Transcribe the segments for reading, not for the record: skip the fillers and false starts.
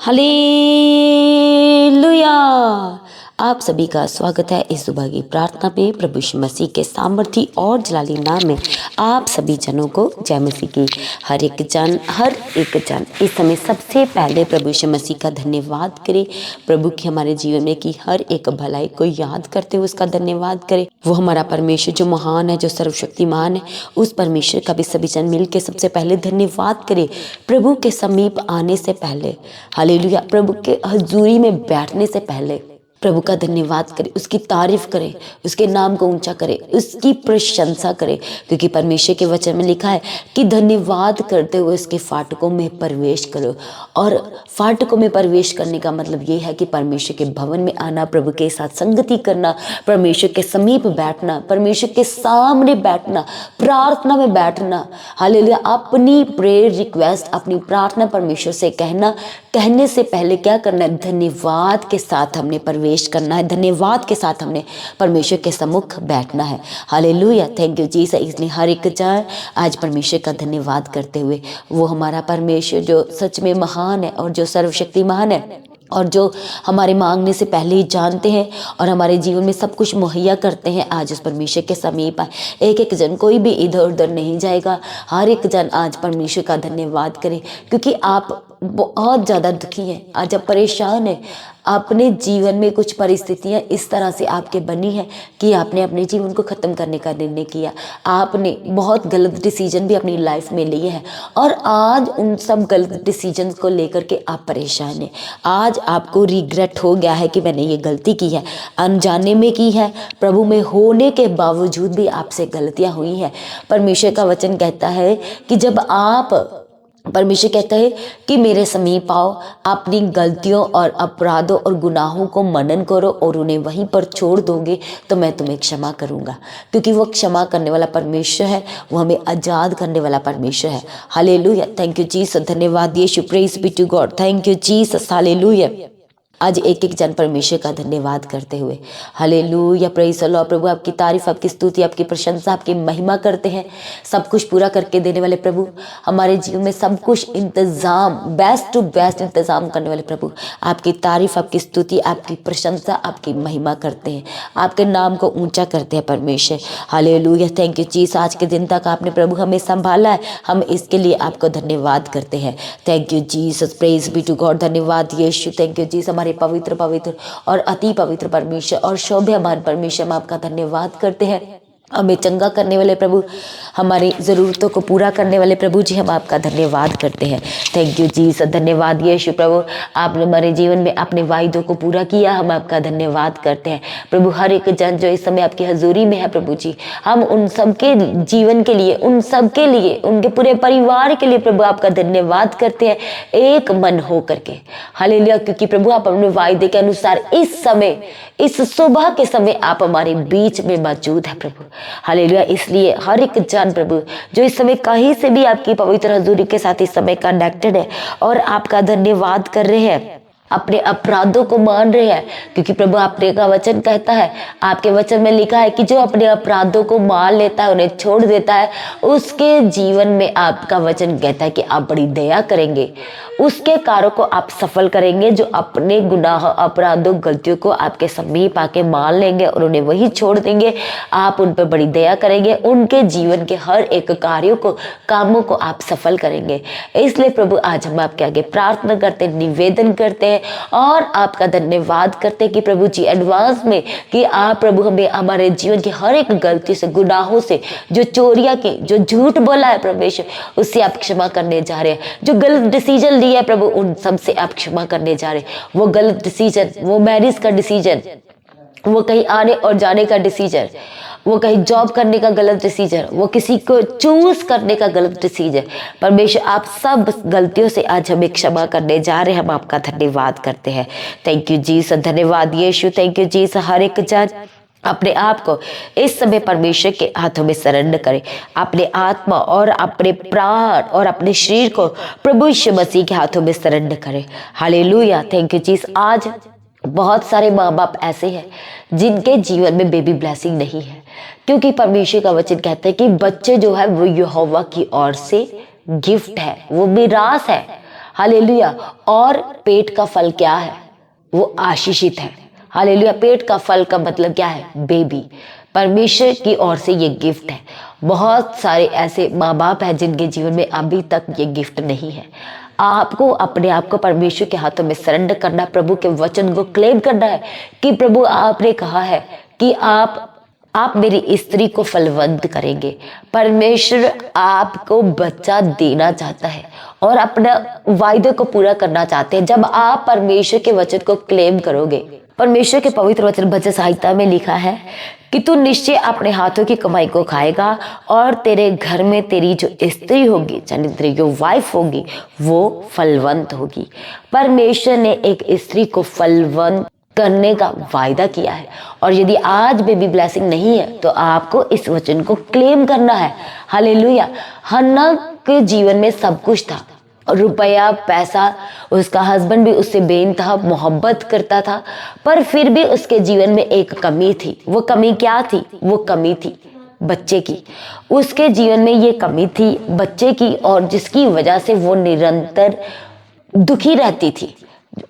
Hallelujah. आप सभी का स्वागत है इस सुबह की प्रार्थना में। प्रभु यीशु मसीह के सामर्थी और जलाली नाम में आप सभी जनों को जय मसीह की। हर एक जन इस समय सबसे पहले प्रभु यीशु मसीह का धन्यवाद करे। प्रभु की हमारे जीवन में की हर एक भलाई को याद करते हुए उसका धन्यवाद करे। वो हमारा परमेश्वर जो महान है, जो सर्वशक्तिमान है, उस परमेश्वर का भी सभी जन मिल के सबसे पहले धन्यवाद करे। प्रभु के समीप आने से पहले, हालेलुया, प्रभु के हजूरी में बैठने से पहले प्रभु का धन्यवाद करें, उसकी तारीफ करें, उसके नाम को ऊंचा करें, उसकी प्रशंसा करें। क्योंकि परमेश्वर के वचन में लिखा है कि धन्यवाद करते हुए उसके फाटकों में प्रवेश करो। और फाटकों में प्रवेश करने का मतलब ये है कि परमेश्वर के भवन में आना, प्रभु के साथ संगति करना, परमेश्वर के समीप बैठना, परमेश्वर के सामने बैठना, प्रार्थना में बैठना। हालेलुया। अपनी प्रेयर रिक्वेस्ट, अपनी प्रार्थना परमेश्वर से कहने से पहले क्या करना है? धन्यवाद के साथ हमने प्रवेश करना है, धन्यवाद के साथ हमने परमेश्वर के सम्मुख बैठना है। Hallelujah, thank you Jesus. इसलिए हर एक जन आज परमेश्वर का धन्यवाद करते हुए, वो हमारा परमेश्वर जो सच में महान है और जो सर्वशक्तिमान है और जो हमारे मांगने से पहले ही जानते हैं और हमारे जीवन में सब कुछ मुहैया करते हैं, आज उस परमेश्वर के समीप आए। एक एक जन, कोई भी इधर उधर नहीं जाएगा। हर एक जन आज परमेश्वर का धन्यवाद करे, क्योंकि आप बहुत ज़्यादा दुखी हैं, आज आप परेशान हैं। अपने जीवन में कुछ परिस्थितियां इस तरह से आपके बनी है कि आपने अपने जीवन को ख़त्म करने का निर्णय किया। आपने बहुत गलत डिसीजन भी अपनी लाइफ में लिए हैं और आज उन सब गलत डिसीजन को लेकर के आप परेशान हैं। आज आपको रिग्रेट हो गया है कि मैंने ये गलती की है, अनजाने में की है, प्रभु में होने के बावजूद भी आपसे गलतियां हुई हैं। परमेश्वर का वचन कहता है कि जब परमेश्वर कहता है कि मेरे समीप आओ, अपनी गलतियों और अपराधों और गुनाहों को मनन करो और उन्हें वहीं पर छोड़ दोगे तो मैं तुम्हें क्षमा करूंगा। क्योंकि वो क्षमा करने वाला परमेश्वर है, वो हमें आज़ाद करने वाला परमेश्वर है। Hallelujah, thank you Jesus. धन्यवाद Yeshu, praise be to God, thank you Jesus. Hallelujah. आज एक एक जन परमेश्वर का धन्यवाद करते हुए, हालेलुया, प्रेज द लॉर्ड। प्रभु आपकी तारीफ, आपकी स्तुति, आपकी प्रशंसा, आपकी महिमा करते हैं। सब कुछ पूरा करके देने वाले प्रभु, हमारे जीवन में सब कुछ इंतजाम, बेस्ट टू बेस्ट इंतजाम करने वाले प्रभु, आपकी तारीफ, आपकी स्तुति, आपकी प्रशंसा, आपकी महिमा करते हैं, आपके नाम को ऊंचा करते हैं परमेश्वर। Hallelujah, thank you Jesus. आज के दिन तक आपने प्रभु हमें संभाला है, हम इसके लिए आपको धन्यवाद करते हैं। Thank you Jesus, praise be to God. धन्यवाद यीशु, थैंक यू जीसस। हमारे पवित्र और अति पवित्र परमेश्वर और शोभायमान परमेश्वर, हम आपका धन्यवाद करते हैं। हमें चंगा करने वाले प्रभु, हमारी ज़रूरतों को पूरा करने वाले प्रभु जी, हम आपका धन्यवाद करते हैं। Thank you Jesus. धन्यवाद यीशु। प्रभु आपने हमारे जीवन में अपने वायदों को पूरा किया, हम आपका धन्यवाद करते हैं। प्रभु हर एक जन जो इस समय आपकी हजूरी में है प्रभु जी, हम उन सबके जीवन के लिए, उन सबके लिए, उनके पूरे परिवार के लिए प्रभु आपका धन्यवाद करते हैं, एक मन हो करके। हालेलुया, क्योंकि प्रभु आप अपने वायदे के अनुसार इस समय, इस सुबह के समय आप हमारे बीच में मौजूद है प्रभु। हालेलुया, इसलिए हर एक जन प्रभु जो इस समय कहीं से भी आपकी पवित्र हजूरी के साथ इस समय कनेक्टेड है और आपका धन्यवाद कर रहे हैं, अपने अपराधों को मान रहे हैं, क्योंकि प्रभु आपने का वचन कहता है, आपके वचन में लिखा है कि जो अपने अपराधों को मान लेता है, उन्हें छोड़ देता है, उसके जीवन में आपका वचन कहता है कि आप बड़ी दया करेंगे, उसके कार्यों को आप सफल करेंगे। जो अपने गुनाह, अपराधों, गलतियों को आपके समीप आके मान लेंगे और उन्हें वही छोड़ देंगे, आप उन पर बड़ी दया करेंगे, उनके जीवन के हर एक कार्यों को, कामों को आप सफल करेंगे। इसलिए प्रभु आज हम आपके आगे प्रार्थना करते हैं, निवेदन करते हैं और आपका धन्यवाद करते हैं कि प्रभु जी एडवांस में कि आप प्रभु हमें हमारे जीवन की हर एक गलती से, गुनाहों से, जो चोरियां की, जो झूठ बोला है परमेश्वर, उससे आप क्षमा करने जा रहे हैं। जो गलत डिसीजन लिया है प्रभु, उन सब से आप क्षमा करने जा रहे हैं। वो गलत डिसीजन, वो मैरिज का डिसीजन, वो कहीं आने और जाने का डिसीजन, वो कहीं जॉब करने का गलत डिसीजन, वो किसी को चूज करने का गलत डिसीजन, परमेश्वर आप सब गलतियों से आज हमें क्षमा करने जा रहे हैं। हम आपका धन्यवाद करते हैं। Thank you Jesus. धन्यवाद यीशु, थैंक यू जीसस। हर एक जन अपने आप को इस समय परमेश्वर के हाथों में सरेंडर करें, अपने आत्मा और अपने प्राण और अपने शरीर को प्रभु यीशु मसीह के हाथों में सरेंडर करें। Hallelujah, thank you Jesus. आज बहुत सारे माँ बाप ऐसे हैं जिनके जीवन में बेबी ब्लेसिंग नहीं है, क्योंकि परमेश्वर का वचन कहता है कि बच्चे जो है वो यहोवा की ओर से गिफ्ट है, वो मिरास है। हालेलुया। और पेट का फल क्या है? वो आशीषित है। हालेलुया। पेट का फल का मतलब क्या है? बेबी। परमेश्वर की ओर से ये गिफ्ट है। बहुत सारे ऐसे माँ बाप हैं जिनके जीवन में अभी तक ये गिफ्ट नहीं है। आपको अपने आप को परमेश्वर के हाथों में सरेंडर करना, प्रभु के वचन को क्लेम करना है कि प्रभु आपने कहा है कि आप मेरी स्त्री को फलवंत करेंगे। परमेश्वर आपको बच्चा देना चाहता है और अपना वायदे को पूरा करना चाहते हैं जब आप परमेश्वर के वचन को क्लेम करोगे। परमेश्वर के पवित्र वचन भजन संहिता में लिखा है कि तू निश्चय अपने हाथों की कमाई को खाएगा और तेरे घर में तेरी जो स्त्री होगी, यानी तेरी जो वाइफ होगी, वो फलवंत होगी। परमेश्वर ने एक स्त्री को फलवंत करने का वायदा किया है। और यदि आज बेबी ब्लेसिंग नहीं है तो आपको इस वचन को क्लेम करना है। हालेलुया। हन्ना के जीवन में सब कुछ था, रुपया, पैसा, उसका हस्बैंड भी उससे बेइंतहा मोहब्बत करता था, पर फिर भी उसके जीवन में एक कमी थी। वो कमी क्या थी? वो कमी थी बच्चे की। उसके जीवन में ये कमी थी बच्चे की, और जिसकी वजह से वो निरंतर दुखी रहती थी।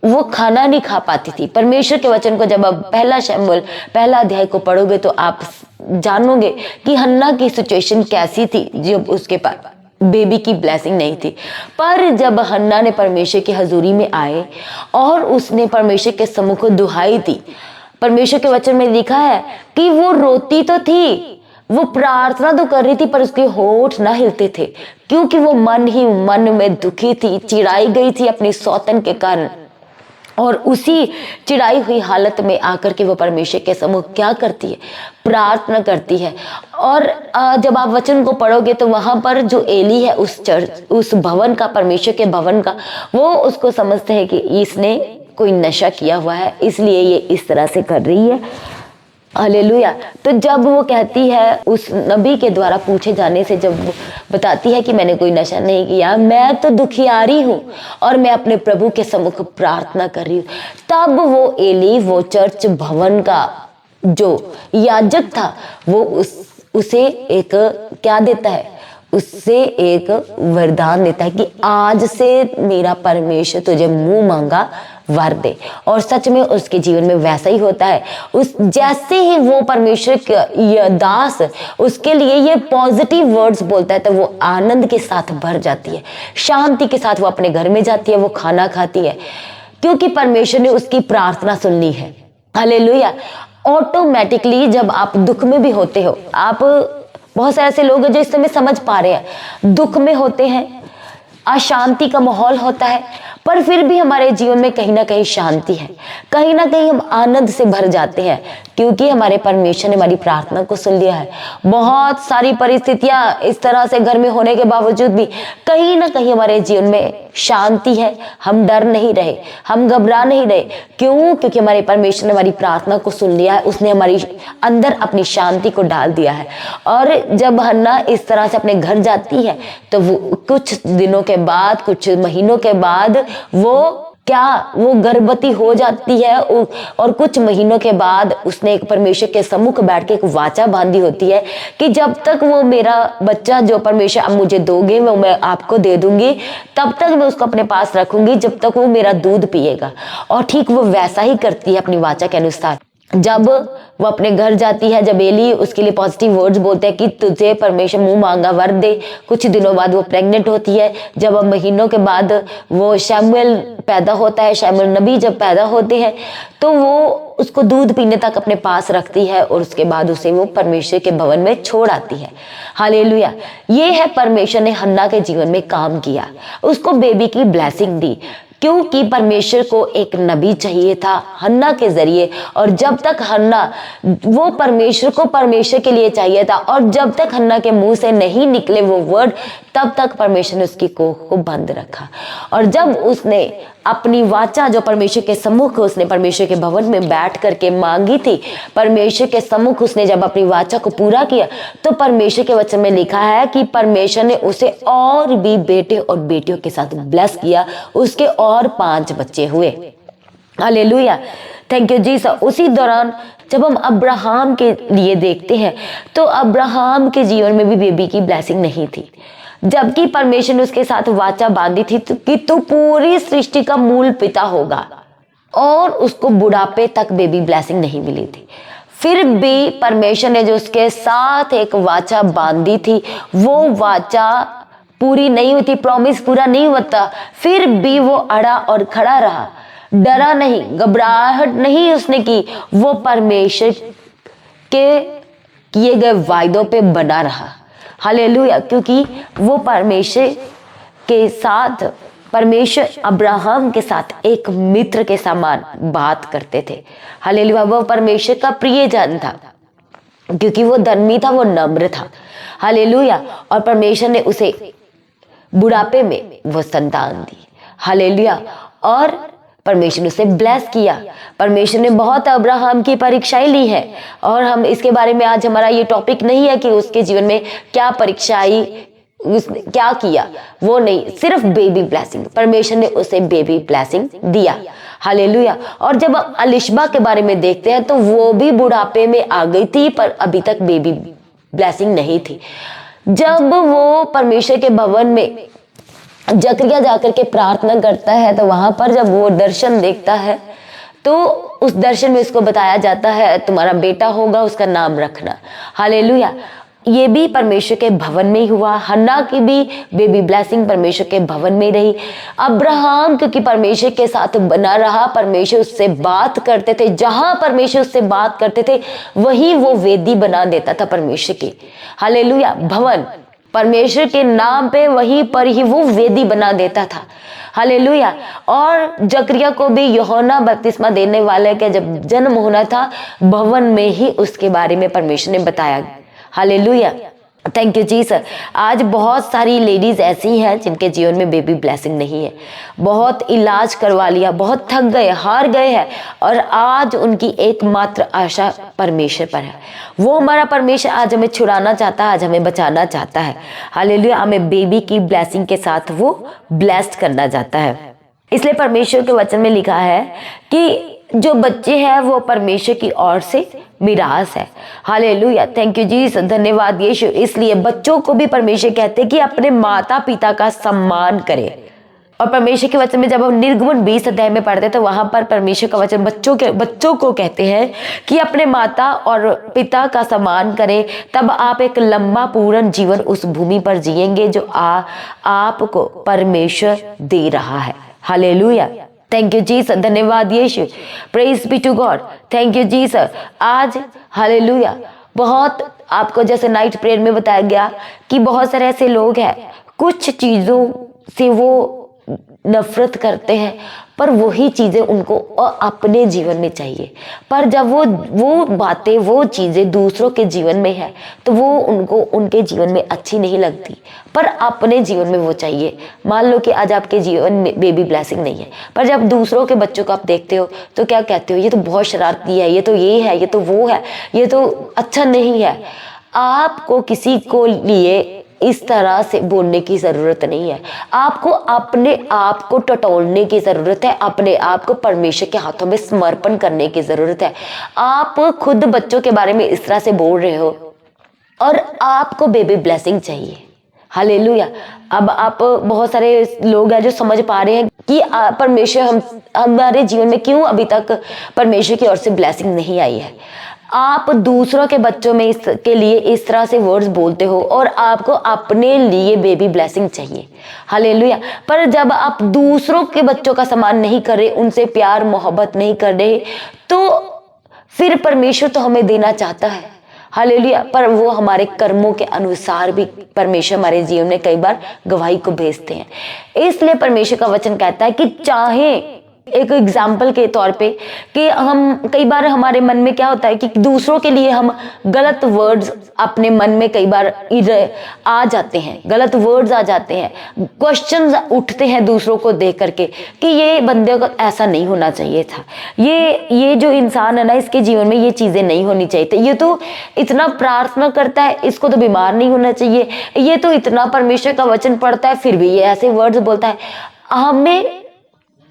वो खाना नहीं खा पाती थी। परमेश्वर के वचन को जब आप पहला शमूएल पहला अध्याय को पढ़ोगे तो आप जानोगे कि हन्ना की सिचुएशन कैसी थी जब उसके पास बेबी की ब्लेसिंग नहीं थी। पर जब हन्ना ने परमेश्वर की हजूरी में आए और उसने परमेश्वर के सम्मुख दुहाई दी, परमेश्वर के वचन में लिखा है कि वो रोती तो थी, वो प्रार्थना तो कर रही थी, पर उसके होठ ना हिलते थे, क्योंकि वो मन ही मन में दुखी थी, चिढ़ाई गई थी अपनी सौतन के कारण। और उसी चिढ़ाई हुई हालत में आकर के वो परमेश्वर के सम्मुख क्या करती है? प्रार्थना करती है। और जब आप वचन को पढ़ोगे तो वहां पर जो एली है उस चर्च, उस भवन का, परमेश्वर के भवन का, वो उसको समझते हैं कि इसने कोई नशा किया हुआ है, इसलिए ये इस तरह से कर रही है। हालेलुया। तो जब वो कहती है, उस नबी के द्वारा पूछे जाने से जब वो बताती है कि मैंने कोई नशा नहीं किया, मैं तो दुखियारी हूँ और मैं अपने प्रभु के सम्मुख प्रार्थना कर रही हूँ, तब वो एली, वो चर्च भवन का जो याजक था, वो उसे एक क्या देता है? उससे एक वरदान देता है कि आज से मेरा परमेश्वर तुझे मुंह मांगा वर दे। और सच में उसके जीवन में वैसा ही होता है। उस जैसे ही वो परमेश्वर का दास उसके लिए ये पॉजिटिव वर्ड्स बोलता है तो वो आनंद के साथ भर जाती है, शांति के साथ वो अपने घर में जाती है, वो खाना खाती है, क्योंकि परमेश्वर ने उसकी प्रार्थना सुन ली है। हालेलुया। ऑटोमेटिकली जब आप दुख में भी होते हो, आप बहुत सारे ऐसे लोग हैं जो इस समय समझ पा रहे हैं, दुख में होते हैं, अशांति का माहौल होता है, पर फिर भी हमारे जीवन में कहीं ना कहीं शांति है, कहीं ना कहीं हम आनंद से भर जाते हैं, क्योंकि हमारे परमेश्वर ने हमारी प्रार्थना को सुन लिया है। बहुत सारी परिस्थितियां इस तरह से घर में होने के बावजूद भी कहीं ना कहीं हमारे जीवन में शांति है। हम डर नहीं रहे, हम घबरा नहीं रहे। क्यों? क्योंकि हमारे परमेश्वर ने हमारी प्रार्थना को सुन लिया है, उसने हमारी अंदर अपनी शांति को डाल दिया है। और जब हन्ना इस तरह से अपने घर जाती है तो वो कुछ दिनों के बाद, कुछ महीनों के बाद वो गर्भवती हो जाती है। और कुछ महीनों के बाद उसने एक परमेश्वर के सम्मुख बैठ के एक वाचा बांधी होती है कि जब तक वो मेरा बच्चा जो परमेश्वर अब मुझे दोगे, वो मैं आपको दे दूंगी, तब तक मैं उसको अपने पास रखूंगी जब तक वो मेरा दूध पिएगा। और ठीक वो वैसा ही करती है अपनी वाचा के अनुसार। जब वो अपने घर जाती है, जब एली उसके लिए पॉजिटिव वर्ड्स बोलते हैं कि तुझे परमेश्वर मुंह मांगा वर दे, कुछ दिनों बाद वो प्रेग्नेंट होती है। जब महीनों के बाद वो शमूएल पैदा होता है, शमूएल नबी जब पैदा होते हैं तो वो उसको दूध पीने तक अपने पास रखती है और उसके बाद उसे वो परमेश्वर के भवन में छोड़ आती है। हालेलुया। ये है परमेश्वर ने हन्ना के जीवन में काम किया, उसको बेबी की ब्लेसिंग दी, क्योंकि परमेश्वर को एक नबी चाहिए था हन्ना के जरिए। और जब तक हन्ना वो परमेश्वर को परमेश्वर के लिए चाहिए था, और जब तक हन्ना के मुंह से नहीं निकले वो वर्ड, तब तक परमेश्वर ने उसकी कोख को बंद रखा। और जब उसने अपनी वाचा जो परमेश्वर के सम्मुख उसने परमेश्वर के भवन में बैठ करके मांगी थी, परमेश्वर के सम्मुख उसने जब अपनी वाचा को पूरा किया, तो परमेश्वर के वचन में लिखा है कि परमेश्वर ने उसे और भी बेटे और बेटियों के साथ ब्लेस किया, उसके और 5 बच्चे हुए। हालेलुया। Thank you Jesus. उसी दौरान जब हम अब्राहम के लिए देखते हैं तो अब्राहम के जीवन में भी बेबी की ब्लेसिंग नहीं थी। जबकि परमेश्वर ने उसके साथ वाचा बांधी थी कि तू पूरी सृष्टि का मूल पिता होगा, और उसको बुढ़ापे तक बेबी ब्लेसिंग नहीं मिली थी। फिर भी परमेश्वर ने जो उसके साथ एक वाचा बांधी थी, वो वाचा पूरी नहीं हुई थी, प्रॉमिस पूरा नहीं होता, फिर भी वो अड़ा और खड़ा रहा, डरा नहीं, घबराहट नहीं उसने की, वो परमेश्वर के किए गए वायदों पे बना रहा। हालेलुया। क्योंकि वो परमेश्वर के साथ, परमेश्वर अब्राहम के साथ एक मित्र के समान बात करते थे। हालेलुया। वो परमेश्वर का प्रिय जन था, क्योंकि वो धर्मी था, वो नम्र था। हालेलुया। और परमेश्वर ने उसे बुढ़ापे में वो संतान दी। हालेलुया। और परमेश्वर ने उसे ब्लेस किया। परमेश्वर ने बहुत अब्राहम की परीक्षाएं ली है, और हम इसके बारे में आज, हमारा ये टॉपिक नहीं है कि उसके जीवन में क्या परीक्षाएं, उसने क्या किया, वो नहीं, सिर्फ बेबी ब्लेसिंग। परमेश्वर ने उसे बेबी ब्लेसिंग दिया। हालेलुया। और जब अलिशबा के बारे में देखते हैं तो वो भी बुढ़ापे में आ गई थी, पर अभी तक बेबी ब्लेसिंग नहीं थी। जब वो परमेश्वर के भवन में जकरिया जाकर के प्रार्थना करता है, तो वहां पर जब वो दर्शन देखता है, तो उस दर्शन में उसको बताया जाता है तुम्हारा बेटा होगा, उसका नाम रखना। हालेलुया। ये भी परमेश्वर के भवन में ही हुआ। हन्ना की भी बेबी ब्लेसिंग परमेश्वर के भवन में रही। अब्राहम क्योंकि परमेश्वर के साथ बना रहा, परमेश्वर उससे बात करते थे, जहां परमेश्वर उससे बात करते थे वहीं वो वेदी बना देता था परमेश्वर की। हालेलुया। भवन परमेश्वर के नाम पे, वहीं पर ही वो वेदी बना देता था। हालेलुया। और जकरिया को भी यूहन्ना बपतिस्मा देने वाले का जब जन्म होना था, भवन में ही उसके बारे में परमेश्वर ने बताया। हालेलुया। थैंक यू जी सर। आज बहुत सारी लेडीज ऐसी हैं जिनके जीवन में बेबी ब्लेसिंग नहीं है। बहुत इलाज करवा लिया, बहुत थक गए, हार गए हैं, और आज उनकी एकमात्र आशा परमेश्वर पर है। वो हमारा परमेश्वर आज हमें छुड़ाना चाहता है, आज हमें बचाना चाहता है। हालेलुया। हमें बेबी की ब्लेसिंग के साथ वो ब्लेस्ड करना चाहता है। इसलिए परमेश्वर के वचन में लिखा है कि जो बच्चे हैं वो परमेश्वर की ओर से मिरास है। हालेलुया। थैंक यू जी, धन्यवाद यीशु। इसलिए बच्चों को भी परमेश्वर कहते हैं कि अपने माता पिता का सम्मान करें। और परमेश्वर के वचन में जब हम निर्गमन 20 अध्याय में पढ़ते हैं, तो वहां पर परमेश्वर का वचन बच्चों को कहते हैं कि अपने माता और पिता का सम्मान करें, तब आप एक लंबा पूर्ण जीवन उस भूमि पर जिएंगे जो आपको परमेश्वर दे रहा है। हालेलुया। थैंक यू जीसस, धन्यवाद Yeshu, praise be to God. Thank you Jesus. आज हालेलुया, बहुत आपको जैसे नाइट प्रेयर में बताया गया कि बहुत सारे ऐसे लोग हैं, कुछ चीज़ों से वो नफरत करते हैं, पर वही चीज़ें उनको अपने जीवन में चाहिए। पर जब वो बातें, वो चीज़ें दूसरों के जीवन में है, तो वो उनको उनके जीवन में अच्छी नहीं लगती, पर अपने जीवन में वो चाहिए। मान लो कि आज आपके जीवन में बेबी ब्लेसिंग नहीं है, पर जब दूसरों के बच्चों को आप देखते हो तो क्या कहते हो, ये तो बहुत शरारती है, ये तो ये है, ये तो वो है, ये तो अच्छा नहीं है। आपको किसी को लिए इस तरह से बोलने की ज़रूरत नहीं है। आपको अपने आप को टटोलने की ज़रूरत है, अपने आप को परमेश्वर के हाथों में समर्पण करने की ज़रूरत है। आप खुद बच्चों के बारे में इस तरह से बोल रहे हो और आपको बेबी ब्लेसिंग चाहिए। हालेलुया। अब आप बहुत सारे लोग हैं जो समझ पा रहे हैं कि परमेश्वर हमारे जीवन में क्यों अभी तक परमेश्वर की ओर से ब्लेसिंग नहीं आई है। आप दूसरों के बच्चों में इसके लिए इस तरह से वर्ड्स बोलते हो और आपको अपने लिए बेबी ब्लेसिंग चाहिए। हालेलुया। पर जब आप दूसरों के बच्चों का सम्मान नहीं कर रहे, उनसे प्यार मोहब्बत नहीं कर रहे, तो फिर परमेश्वर तो हमें देना चाहता है। हालेलुया। पर वो हमारे कर्मों के अनुसार भी परमेश्वर हमारे जीवन में कई बार गवाही को भेजते हैं। इसलिए परमेश्वर का वचन कहता है कि चाहे एक एग्जाम्पल के तौर पे कि हम कई बार हमारे मन में क्या होता है कि दूसरों के लिए हम गलत वर्ड्स अपने मन में कई बार आ जाते हैं, गलत वर्ड्स आ जाते हैं, क्वेश्चंस उठते हैं दूसरों को देख करके कि ये बंदे को ऐसा नहीं होना चाहिए था, ये जो इंसान है ना, इसके जीवन में ये चीज़ें नहीं होनी चाहिए थी, ये तो इतना प्रार्थना करता है, इसको तो बीमार नहीं होना चाहिए, ये तो इतना परमेश्वर का वचन पढ़ता है फिर भी ये ऐसे वर्ड्स बोलता है। हमें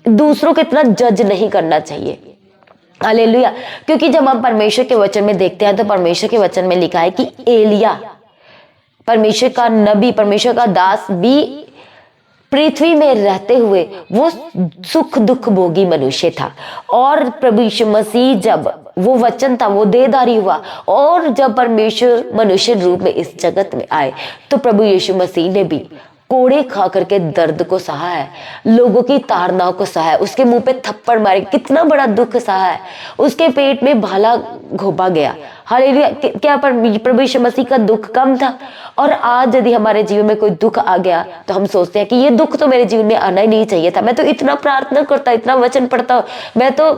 दूसरों को इतना जज नहीं करना चाहिए। हालेलुया। क्योंकि जब हम परमेश्वर के वचन में देखते हैं तो परमेश्वर के वचन में लिखा है कि एलिया परमेश्वर का नबी, परमेश्वर का दास भी पृथ्वी में रहते हुए वो सुख दुख भोगी मनुष्य था। और प्रभु यीशु मसीह जब वो वचन था वो देहधारी हुआ और जब परमेश्वर मनुष्य रूप में इस जगत में आए तो प्रभु यीशु मसीह ने भी कोड़े खा करके दर्द को सहा है, लोगों की ताड़नाओं को सहा है, उसके मुंह पे थप्पड़ मारे, कितना बड़ा दुख सहा है, उसके पेट में भाला घोंपा गया। हालेलुया। क्या प्रभु यीशु मसीह का दुख कम था? और आज यदि हमारे जीवन में कोई दुख आ गया तो हम सोचते हैं कि ये दुख तो मेरे जीवन में आना ही नहीं चाहिए था, मैं तो इतना प्रार्थना करता, इतना वचन पढ़ता, मैं तो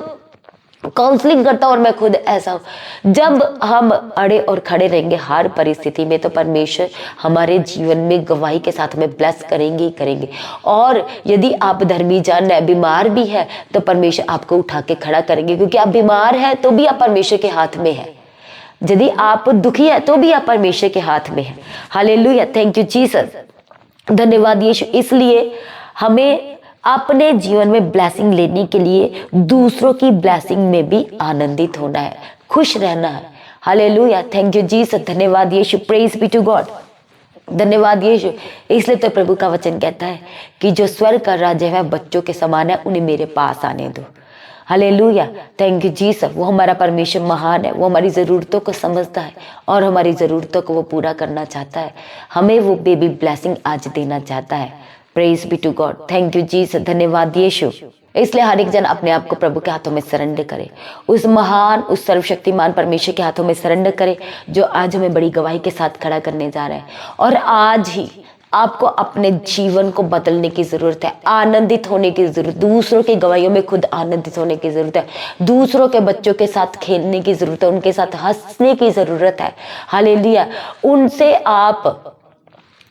काउंसलिंग करता और मैं खुद ऐसा हूं। जब हम अड़े और खड़े रहेंगे हर परिस्थिति में तो परमेश्वर हमारे जीवन में गवाही के साथ में ब्लेस करेंगे ही करेंगे। और यदि आप धर्मी जन है, बीमार भी है, तो परमेश्वर आपको उठा के खड़ा करेंगे, क्योंकि आप बीमार है तो भी आप परमेश्वर के हाथ में है। यदि आप दुखी है तो भी आप परमेश्वर के हाथ में है। हालेलुया, थैंक यू जीसस, धन्यवाद यीशु। इसलिए हमें अपने जीवन में ब्लेसिंग लेने के लिए दूसरों की ब्लेसिंग में भी आनंदित होना है, खुश रहना है। हालेलुया, थैंक यू जीसस, धन्यवाद Yeshu, praise be to God, धन्यवाद यीशु। इसलिए तो प्रभु का वचन कहता है कि जो स्वर्ग का राज्य है बच्चों के समान है, उन्हें मेरे पास आने दो। Hallelujah, thank you Jesus. वो हमारा परमेश्वर महान है, वो हमारी ज़रूरतों को समझता है और हमारी ज़रूरतों को वो पूरा करना चाहता है। हमें वो बेबी ब्लेसिंग आज देना चाहता है। Praise be to God, thank you Jesus, धन्यवाद यीशु। इसलिए हर एक जन अपने आप को प्रभु के हाथों में सरेंडर करे, उस महान, उस सर्वशक्तिमान परमेश्वर के हाथों में सरेंडर करे जो आज हमें बड़ी गवाही के साथ खड़ा करने जा रहे हैं। और आज ही आपको अपने जीवन को बदलने की ज़रूरत है, आनंदित होने की ज़रूरत, दूसरों की गवाहियों में खुद आनंदित होने की ज़रूरत है, दूसरों के बच्चों के साथ खेलने की ज़रूरत है, उनके साथ हंसने की ज़रूरत है। हालेलुया, उनसे आप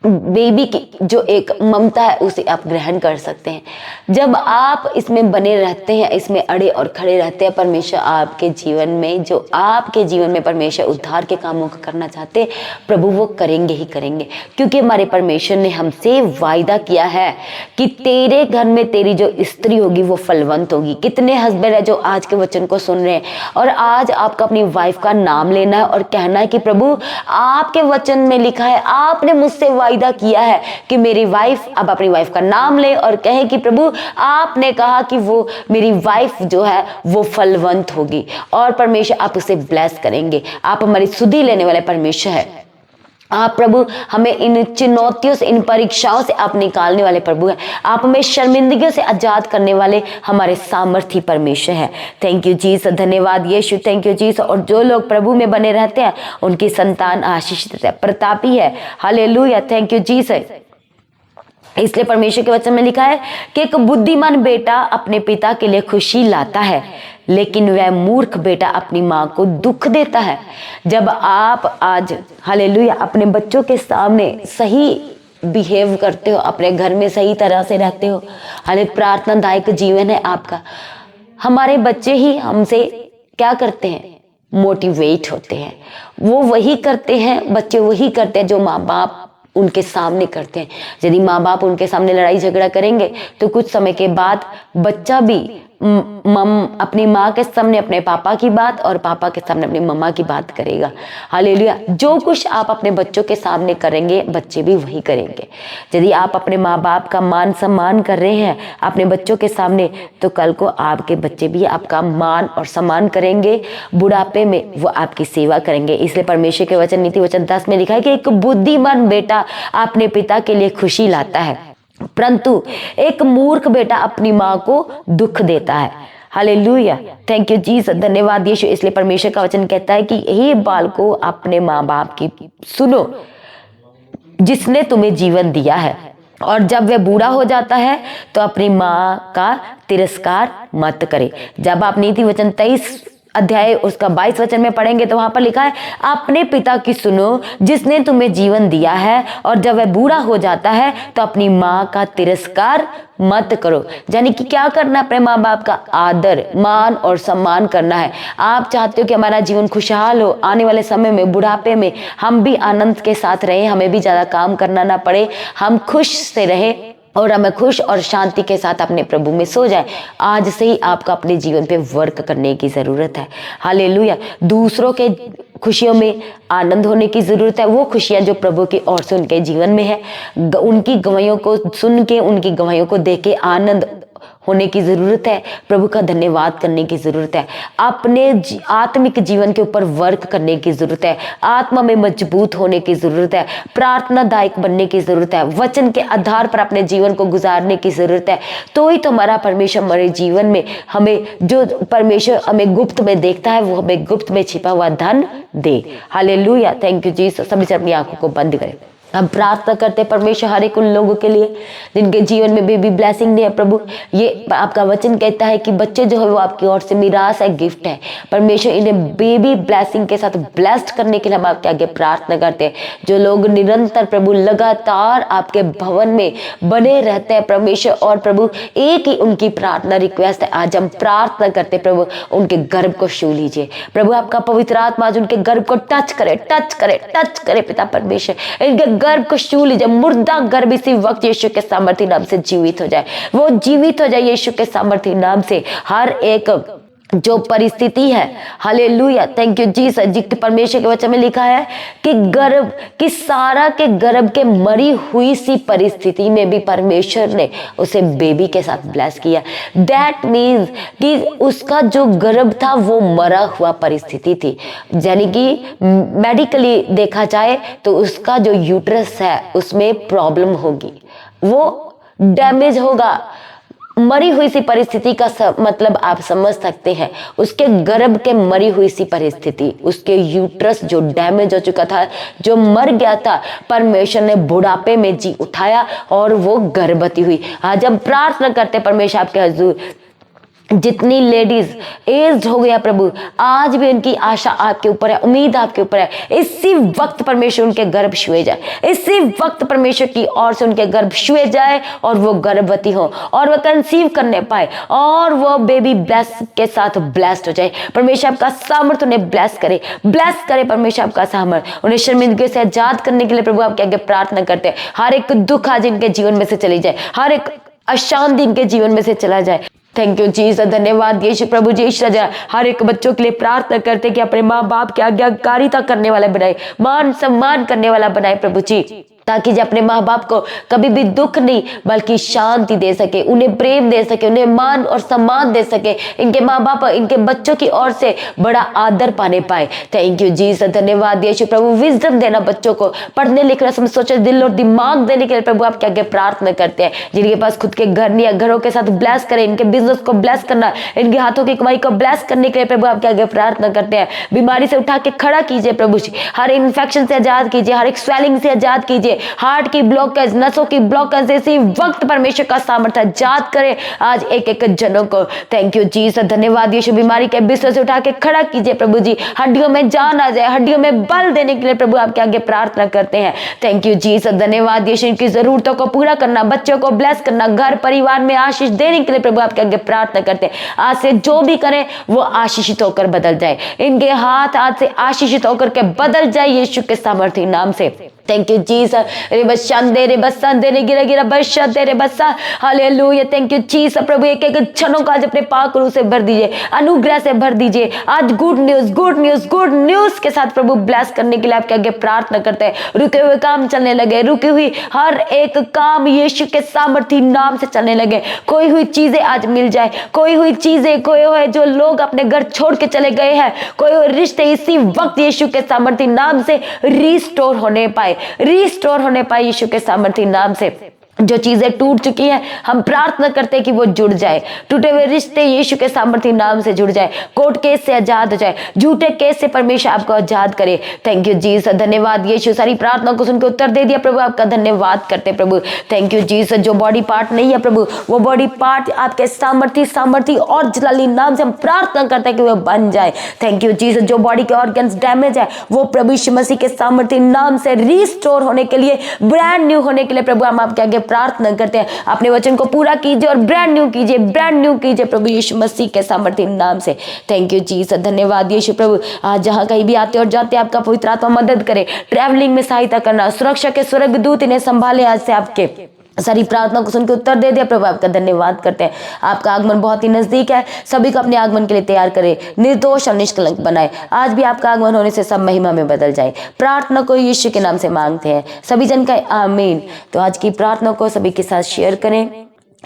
बेबी की जो एक ममता है उसे आप ग्रहण कर सकते हैं। जब आप इसमें बने रहते हैं, इसमें अड़े और खड़े रहते हैं, परमेश्वर आपके जीवन में, जो आपके जीवन में परमेश्वर उद्धार के कामों को करना चाहते हैं, प्रभु वो करेंगे ही करेंगे। क्योंकि हमारे परमेश्वर ने हमसे वायदा किया है कि तेरे घर में तेरी जो स्त्री होगी वो फलवंत होगी। कितने हस्बैंड है जो आज के वचन को सुन रहे हैं और आज आपका अपनी वाइफ का नाम लेना है और कहना है कि प्रभु आपके वचन में लिखा है, आपने मुझसे वायदा किया है कि मेरी वाइफ, अब अपनी वाइफ का नाम ले और कहे कि प्रभु आपने कहा कि वो मेरी वाइफ जो है वो फलवंत होगी और परमेश्वर आप उसे ब्लेस करेंगे। आप हमारी सुधि लेने वाले परमेश्वर है। आप प्रभु हमें इन चुनौतियों से, इन परीक्षाओं से आप निकालने वाले प्रभु हैं। आप हमें शर्मिंदगियों से आजाद करने वाले हमारे सामर्थी परमेश्वर हैं। थैंक यू जीसस, धन्यवाद यीशु, थैंक यू जीसस। और जो लोग प्रभु में बने रहते हैं उनकी संतान आशीषित है, प्रतापी है। Hallelujah, thank you Jesus. इसलिए परमेश्वर के वचन में लिखा है कि एक बुद्धिमान बेटा अपने पिता के लिए खुशी लाता है, लेकिन वह मूर्ख बेटा अपनी माँ को दुख देता है। जब आप आज हालेलुया अपने बच्चों के सामने सही बिहेव करते हो, अपने घर में सही तरह से रहते हो, हाले प्रार्थनादायक जीवन है आपका, हमारे बच्चे ही हमसे क्या करते हैं, मोटिवेट होते हैं। वो वही करते हैं, बच्चे वही करते हैं जो माँ बाप उनके सामने करते हैं। यदि माँ बाप उनके सामने लड़ाई झगड़ा करेंगे तो कुछ समय के बाद बच्चा भी अपनी माँ के सामने अपने पापा की बात और पापा के सामने अपनी मम्मा की बात करेगा। हालेलुया, जो कुछ आप अपने बच्चों के सामने करेंगे बच्चे भी वही करेंगे। यदि आप अपने माँ बाप का मान सम्मान कर रहे हैं अपने बच्चों के सामने, तो कल को आपके बच्चे भी आपका मान और सम्मान करेंगे, बुढ़ापे में वो आपकी सेवा करेंगे। इसलिए परमेश्वर के वचन नीति वचन 10 में लिखा है कि एक बुद्धिमान बेटा अपने पिता के लिए खुशी लाता है, परंतु एक मूर्ख बेटा अपनी माँ को दुख देता है। हालेलुया, थैंक यू जीसस, धन्यवाद यीशु। इसलिए परमेश्वर का वचन कहता है कि हे बालको अपने माँ बाप की सुनो जिसने तुम्हें जीवन दिया है, और जब वह बूढ़ा हो जाता है तो अपनी माँ का तिरस्कार मत करे। जब आप नीति वचन 23 अध्याय उसका 22 वचन में पढ़ेंगे तो वहां पर लिखा है अपने पिता की सुनो जिसने तुम्हें जीवन दिया है, और जब वह बूढ़ा हो जाता है तो अपनी माँ का तिरस्कार मत करो। यानी कि क्या करना, अपने माँ बाप का आदर, मान और सम्मान करना है। आप चाहते हो कि हमारा जीवन खुशहाल हो, आने वाले समय में बुढ़ापे में हम भी आनंद के साथ रहें, हमें भी ज्यादा काम करना ना पड़े, हम खुश से रहें और हमें खुश और शांति के साथ अपने प्रभु में सो जाए। आज से ही आपको अपने जीवन पे वर्क करने की ज़रूरत है। हालेलुया, दूसरों के खुशियों में आनंद होने की ज़रूरत है। वो खुशियाँ जो प्रभु की ओर से उनके जीवन में है, उनकी गवाहियों को सुन के, उनकी गवाहियों को देख के आनंद होने की ज़रूरत है। प्रभु का धन्यवाद करने की ज़रूरत है। अपने आत्मिक जीवन के ऊपर वर्क करने की ज़रूरत है। आत्मा में मजबूत होने की ज़रूरत है। प्रार्थनादायक बनने की ज़रूरत है। वचन के आधार पर अपने जीवन को गुजारने की ज़रूरत है। तो ही तो हमारा परमेश्वर हमारे जीवन में, हमें जो परमेश्वर हमें गुप्त में देखता है, वो हमें गुप्त में छिपा हुआ धन दे। Hallelujah, thank you Jesus. सभी से अपनी आंखों को बंद करें। हम प्रार्थना करते हैं परमेश्वर हर एक उन लोगों के लिए जिनके जीवन में बेबी ब्लेसिंग नहीं है। प्रभु, ये आपका वचन कहता है कि बच्चे जो है वो आपकी ओर से मिरास है, गिफ्ट है। परमेश्वर इन्हें बेबी ब्लेसिंग के साथ ब्लेस्ड करने के लिए हम आपके आगे प्रार्थना करते हैं। जो लोग निरंतर प्रभु लगातार आपके भवन में बने रहते हैं परमेश्वर, और प्रभु एक ही उनकी प्रार्थना रिक्वेस्ट है, आज हम प्रार्थना करते प्रभु उनके गर्भ को छू लीजिए। प्रभु आपका पवित्र आत्मा आज उनके गर्भ को टच करे, टच करे, टच करे पिता परमेश्वर। इनके गर्भ को छू लीजिए। मुर्दा गर्भ इसी वक्त यीशु के सामर्थी नाम से जीवित हो जाए, वो जीवित हो जाए यीशु के सामर्थी नाम से। हर एक जो परिस्थिति है, हालेलुया, थैंक यू जीसस, जिसके परमेश्वर के वचन में लिखा है कि गर्भ कि सारा के गर्भ के मरी हुई सी परिस्थिति में भी परमेश्वर ने उसे बेबी के साथ ब्लेस किया। दैट मीन्स कि उसका जो गर्भ था वो मरा हुआ परिस्थिति थी, यानी कि मेडिकली देखा जाए तो उसका जो यूट्रस है उसमें प्रॉब्लम होगी, वो डैमेज होगा। मरी हुई सी परिस्थिति का मतलब आप समझ सकते हैं। उसके गर्भ के मरी हुई सी परिस्थिति, उसके यूट्रस जो डैमेज हो चुका था, जो मर गया था, परमेश्वर ने बुढ़ापे में जी उठाया और वो गर्भवती हुई। आज हम प्रार्थना करते परमेश्वर आपके हजूर, जितनी लेडीज एज्ड हो गया प्रभु, आज भी उनकी आशा आपके ऊपर है, उम्मीद आपके ऊपर है। इसी वक्त परमेश्वर उनके गर्भ छुए जाए, इसी वक्त परमेश्वर की ओर से उनके गर्भ छुए जाए और वो गर्भवती हो और वो कंसीव करने पाए और वो बेबी ब्लेस के साथ ब्लेस्ड हो जाए। परमेश्वर आपका सामर्थ उन्हें ब्लेस करे, ब्लेस करे परमेश्वर आपका सामर्थ। उन्हें शर्मिंदगी से आजाद करने के लिए प्रभु आपके आगे प्रार्थना करते हैं। हर एक दुख आज इनके जीवन में से चली जाए, हर एक अशांति इनके जीवन में से चला जाए। थैंक यू जीसस, धन्यवाद यीशु प्रभु जी। राजा हर एक बच्चों के लिए प्रार्थना करते कि अपने माँ बाप की आज्ञाकारिता करने वाला बनाए, मान सम्मान करने वाला बनाए प्रभु जी, ताकि जो अपने माँ बाप को कभी भी दुख नहीं बल्कि शांति दे सके, उन्हें प्रेम दे सके, उन्हें मान और सम्मान दे सके। इनके माँ बाप इनके बच्चों की ओर से बड़ा आदर पाने पाए। थैंक यू जीसस, धन्यवाद यीशु प्रभु। विजडम देना बच्चों को, पढ़ने लिखना समझ सोचे दिल और दिमाग देने के लिए प्रभु आपके आगे प्रार्थना करते हैं। जिनके पास खुद के घर नहीं है, घरों के साथ ब्लेस करें, इनके बिजनेस को ब्लेस करना, इनके हाथों की कमाई को ब्लेस करने के लिए प्रभु आपके आगे प्रार्थना करते हैं। बीमारी से उठा के खड़ा कीजिए प्रभु जी, हर इन्फेक्शन से आजाद कीजिए, हर एक स्वेलिंग से आजाद कीजिए, हार्ट की ब्लॉकेज, नसों की ब्लॉकेज, इसी वक्त परमेश्वर का सामर्थ्य आजाद करे आज एक एक जनों को। थैंक यू जीसस, धन्यवाद यीशु। बीमारी के बिस्तर से उठा के खड़ा कीजिए प्रभु जी, हड्डियों में जान आ जाए, हड्डियों में बल देने के लिए प्रभु आपके आगे प्रार्थना करते हैं। थैंक यू जीसस, धन्यवाद यीशु। इनकी जरूरतों को पूरा करना, बच्चों को ब्लेस करना, घर परिवार में आशीष देने के लिए प्रभु आपके आगे प्रार्थना करते हैं। आज से जो भी करें वो आशीषित होकर बदल जाए, इनके हाथ आज से आशीषित होकर के बदल जाए यीशु के सामर्थ्य नाम से। थैंक यू जीसस, रे बशांदे रे बसांदे रे गिरा गिरा बशांदे रे बसा, हालेलुया, थैंक यू जीसस। प्रभु एक एक क्षणों का आज अपने पाक रूह से भर दीजिए, अनुग्रह से भर दीजिए। आज good news, good news, good news के साथ प्रभु ब्लेस करने के लिए आपके आगे प्रार्थना करते हैं। रुके हुए काम चलने लगे, रुकी हुई हर एक काम यीशु के सामर्थ्य नाम से चलने लगे। खोई हुई चीजें आज मिल जाए, खोई हुई चीजें, खोए हुए जो लोग अपने घर छोड़ के चले गए हैं, खोए हुए रिश्ते इसी वक्त यीशु के सामर्थ्य नाम से रिस्टोर होने पाए, रिस्टोर होने पाए यीशु के सामर्थ्य नाम से। जो चीजें टूट चुकी हैं हम प्रार्थना करते हैं कि वो जुड़ जाए, टूटे हुए रिश्ते यीशु के सामर्थ्य नाम से जुड़ जाए, कोर्ट केस से आजाद हो जाए, झूठे केस से परमेश्वर आपको आजाद करे। थैंक यू जीसस, धन्यवाद यीशु। सारी प्रार्थना को सुनकर उत्तर दे दिया प्रभु, आपका धन्यवाद करते प्रभु। Thank you Jesus. जो बॉडी पार्ट नहीं है प्रभु, वो बॉडी पार्ट आपके सामर्थ्य और जलाली नाम से हम प्रार्थना करते हैं कि वो बन जाए। Thank you Jesus. जो बॉडी के ऑर्गन्स डैमेज है वो प्रभु यीशु मसीह के सामर्थ्य नाम से रिस्टोर होने के लिए, ब्रांड न्यू होने के लिए प्रभु हम आपके आगे प्रार्थना करते हैं। अपने वचन को पूरा कीजिए और ब्रांड न्यू कीजिए, ब्रांड न्यू कीजिए प्रभु यीशु मसीह के सामर्थ्य नाम से। थैंक यू जीसस, धन्यवाद यीशु प्रभु। आज जहां कहीं भी आते और जाते आपका पवित्र आत्मा मदद करे, ट्रैवलिंग में सहायता करना, सुरक्षा के स्वर्गदूत इन्हें संभाले आज से आपके सारी प्रार्थना को सुन के उत्तर दे दिया। प्रभु आपका धन्यवाद करते हैं। आपका आगमन बहुत ही नजदीक है। सभी को अपने आगमन के लिए तैयार करें, निर्दोष और निष्कलंक बनाए। आज भी आपका आगमन होने से सब महिमा में बदल जाए। प्रार्थना को यीशु के नाम से मांगते हैं सभी जन का आमीन। तो आज की प्रार्थना को सभी के साथ शेयर करें।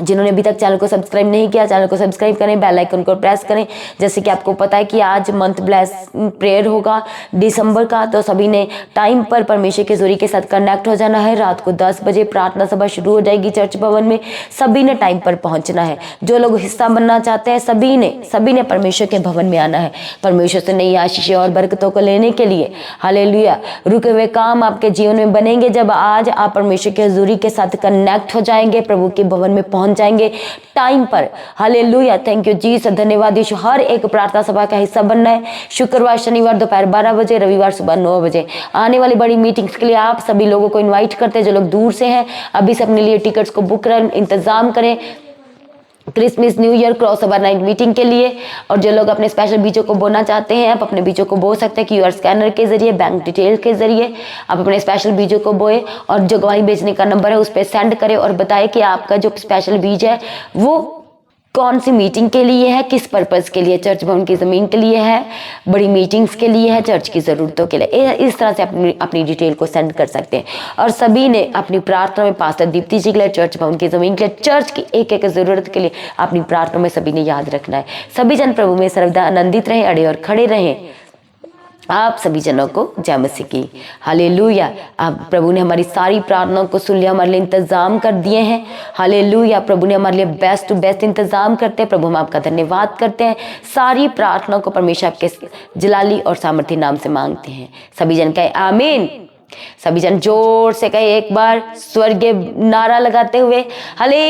जिन्होंने अभी तक चैनल को सब्सक्राइब नहीं किया, चैनल को सब्सक्राइब करें, बेल आइकन को प्रेस करें। जैसे कि आपको पता है कि आज मंथ ब्लेस प्रेयर होगा दिसंबर का, तो सभी ने टाइम पर परमेश्वर के जरिए के साथ कनेक्ट हो जाना है। रात को 10 बजे प्रार्थना सभा शुरू हो जाएगी चर्च भवन में। सभी ने टाइम पर पहुंचना है। जो लोग हिस्सा बनना चाहते हैं सभी ने परमेश्वर के भवन में आना है, परमेश्वर से नई आशीषें और बरकतों को लेने के लिए। हालेलुया। रुके हुए काम आपके जीवन में बनेंगे जब आज आप परमेश्वर के हजूरी के साथ कनेक्ट हो जाएंगे, प्रभु के भवन में पहुंच जाएंगे टाइम पर। हालेलुया। Thank you Jesus. धन्यवाद यीशु। हर एक प्रार्थना सभा का हिस्सा बनना है। शुक्रवार शनिवार दोपहर 12 बजे, रविवार सुबह 9 बजे। आने वाली बड़ी मीटिंग्स के लिए आप सभी लोगों को इनवाइट करते हैं। जो लोग दूर से हैं अभी से अपने लिए टिकट्स को बुक करें, इंतजाम करें Christmas new year cross over night meeting के लिए। और जो लोग अपने स्पेशल बीजों को बोना चाहते हैं, आप अपने बीजों को बो सकते हैं क्यूआर स्कैनर के जरिए, बैंक डिटेल के जरिए आप अपने स्पेशल बीजों को बोए। और जो गवाही बेचने का नंबर है उस पर सेंड करें और बताएं कि आपका जो स्पेशल बीज है वो कौन सी मीटिंग के लिए है, किस पर्पज़ के लिए। चर्च भवन की ज़मीन के लिए है, बड़ी मीटिंग्स के लिए है, चर्च की ज़रूरतों के लिए। इस तरह से अपनी डिटेल को सेंड कर सकते हैं। और सभी ने अपनी प्रार्थना में पास्टर दीप्ति जी के लिए, चर्च भवन की ज़मीन के लिए, चर्च की एक एक ज़रूरत के लिए अपनी प्रार्थना में सभी ने याद रखना है। सभी जन प्रभु में सर्वदा आनंदित रहें, अड़े और खड़े रहें। आप सभी जनों को जय मसीह की। हालेलुया। आप प्रभु ने हमारी सारी प्रार्थनाओं को सुन लिया, हमारे लिए इंतजाम कर दिए हैं। हालेलुया। प्रभु ने हमारे लिए बेस्ट टू बेस्ट इंतजाम करते हैं। प्रभु हम आपका धन्यवाद करते हैं। सारी प्रार्थनाओं को परमेश्वर आपके जलाली और सामर्थ्य नाम से मांगते हैं। सभी जन कहे आमीन। सभी जन जोर से कहे एक बार स्वर्गीय नारा लगाते हुए हालेलुया।